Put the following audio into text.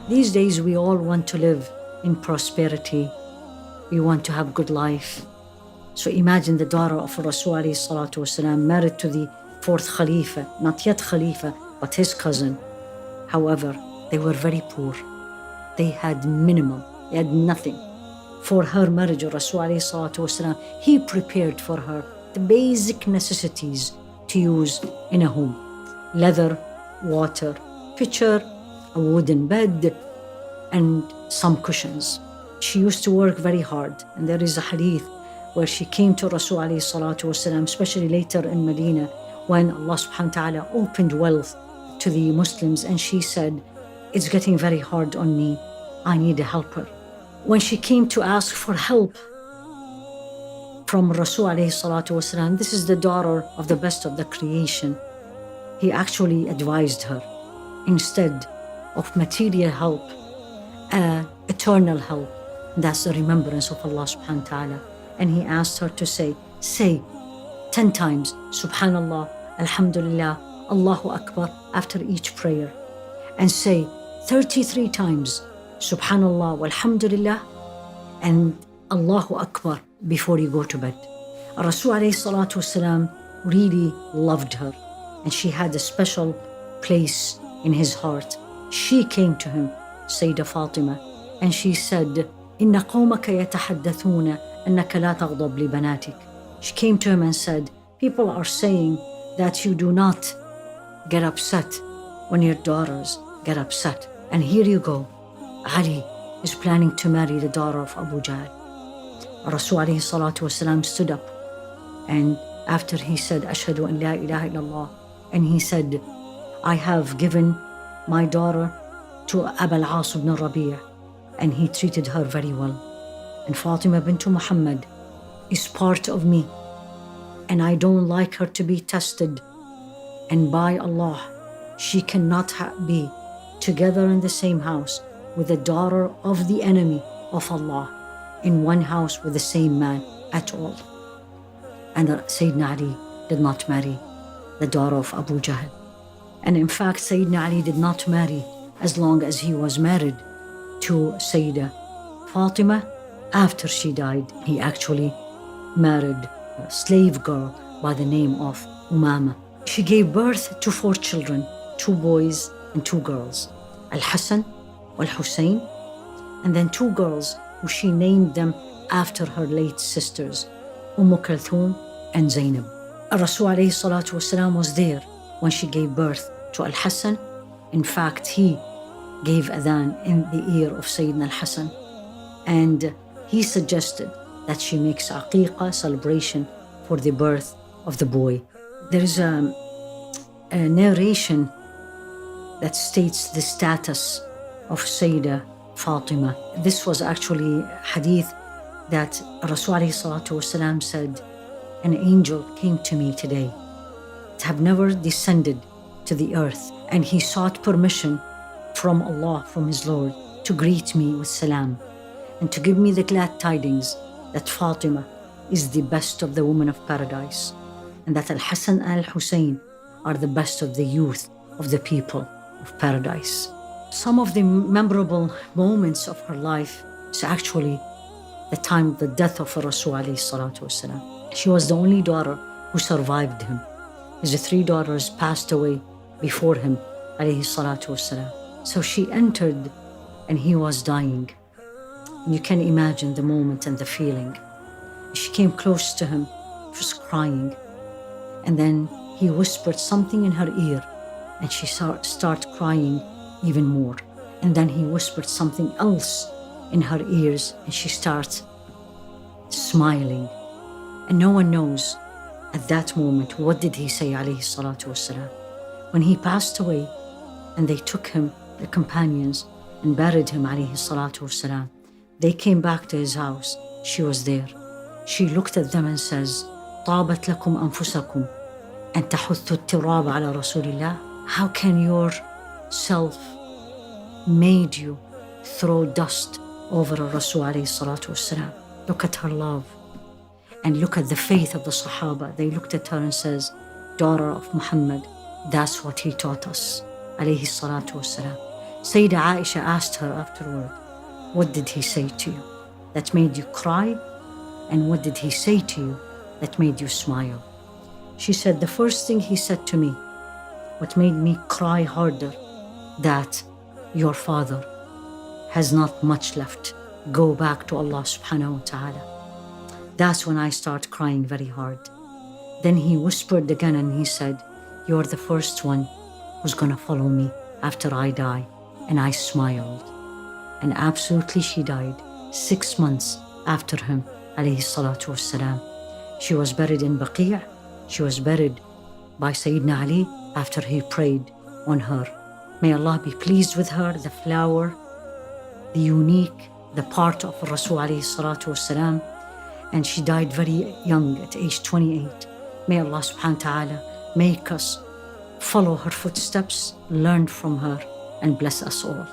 These days, we all want to live in prosperity. We want to have good life. So imagine the daughter of Rasul alayhi salatu wasalam, married to the fourth Khalifa, not yet Khalifa, but his cousin. However, they were very poor. They had minimal, they had nothing. For her marriage, Rasul alayhi salatu wasalam, he prepared for her the basic necessities to use in a home. Leather, water, pitcher, a wooden bed, and some cushions. She used to work very hard. And there is a hadith where she came to Rasul alayhi salatu wasalam, especially later in Medina, when Allah subhanahu wa ta'ala opened wealth to the Muslims, and she said, it's getting very hard on me. I need a helper. When she came to ask for help from Rasul alayhi salatu wasalam, this is the daughter of the best of the creation. He actually advised her, instead of material help, eternal help. That's the remembrance of Allah subhanahu wa ta'ala. And he asked her to say 10 times, Subhanallah, Alhamdulillah, Allahu Akbar, after each prayer. And say 33 times, Subhanallah, Alhamdulillah, and Allahu Akbar before you go to bed. Rasul alayhi salatu wasalam really loved her, and she had a special place in his heart. She came to him, Sayyidah Fatima, and she said, إن قومك يتحدثون أنك لا تغضب لبناتك. She came to him and said, people are saying that you do not get upset when your daughters get upset. And here you go, Ali is planning to marry the daughter of Abu Jahl. Rasul alayhi salatu wasalam stood up, and after he said, Ashhadu an la ilaha illallah, and he said, I have given my daughter to Abu al-As ibn Rabi', and he treated her very well. And Fatima bint Muhammad is part of me, and I don't like her to be tested. And by Allah, she cannot be together in the same house with the daughter of the enemy of Allah in one house with the same man at all. And Sayyidina Ali did not marry the daughter of Abu Jahl. And in fact, Sayyidina Ali did not marry as long as he was married to Sayyidah Fatima. After she died, he actually married a slave girl by the name of Umama. She gave birth to 4 children, 2 boys and 2 girls, Al-Hassan, Al-Hussein, and then 2 girls who she named them after her late sisters, Kulthum and Zainab. Rasul alayhi salatu wasalam was there when she gave birth to Al-Hassan. In fact, he gave adhan in the ear of Sayyidina Al-Hassan, and he suggested that she makes aqiqah celebration for the birth of the boy. There is a narration that states the status of Sayyidah Fatima. This was actually hadith that Rasul alayhi salatu wasalam said, an angel came to me today. It have never descended to the earth, and he sought permission from Allah, from his Lord, to greet me with salam and to give me the glad tidings that Fatima is the best of the women of paradise, and that Al-Hassan and Al-Hussein are the best of the youth of the people of paradise. Some of the memorable moments of her life is actually the time of the death of Rasul alayhi salatu wasalam. She was the only daughter who survived him. His 3 daughters passed away before him, alayhi salatu wasalam. So she entered and he was dying. You can imagine the moment and the feeling. She came close to him, just crying. And then he whispered something in her ear, and she started crying even more. And then he whispered something else in her ears, and she starts smiling. And no one knows at that moment what did he say, alayhi salatu wasalam. When he passed away and they took him, the companions, and buried him, alayhi salatu wasalam, they came back to his house. She was there. She looked at them and says, طابت لكم أنفسكم أن تحثوا التراب على رسول الله. How can your self made you throw dust over Rasul alayhi salatu wasalam? Look at her love. And look at the faith of the Sahaba. They looked at her and says, daughter of Muhammad, that's what he taught us, alayhi salatu wasalam. Sayyidah Aisha asked her afterward, what did he say to you that made you cry? And what did he say to you that made you smile? She said, the first thing he said to me, what made me cry harder, that your father has not much left. Go back to Allah subhanahu wa ta'ala. That's when I start crying very hard. Then he whispered again and he said, you're the first one who's gonna follow me after I die. And I smiled. And absolutely she died 6 months after him, alayhi salatu wassalam. She was buried in Baqi'. She was buried by Sayyidina Ali after he prayed on her. May Allah be pleased with her, the flower, the unique, the part of Rasul alayhi salatu wassalam. And she died very young at age 28. May Allah subhanahu wa ta'ala make us follow her footsteps, learn from her, and bless us all.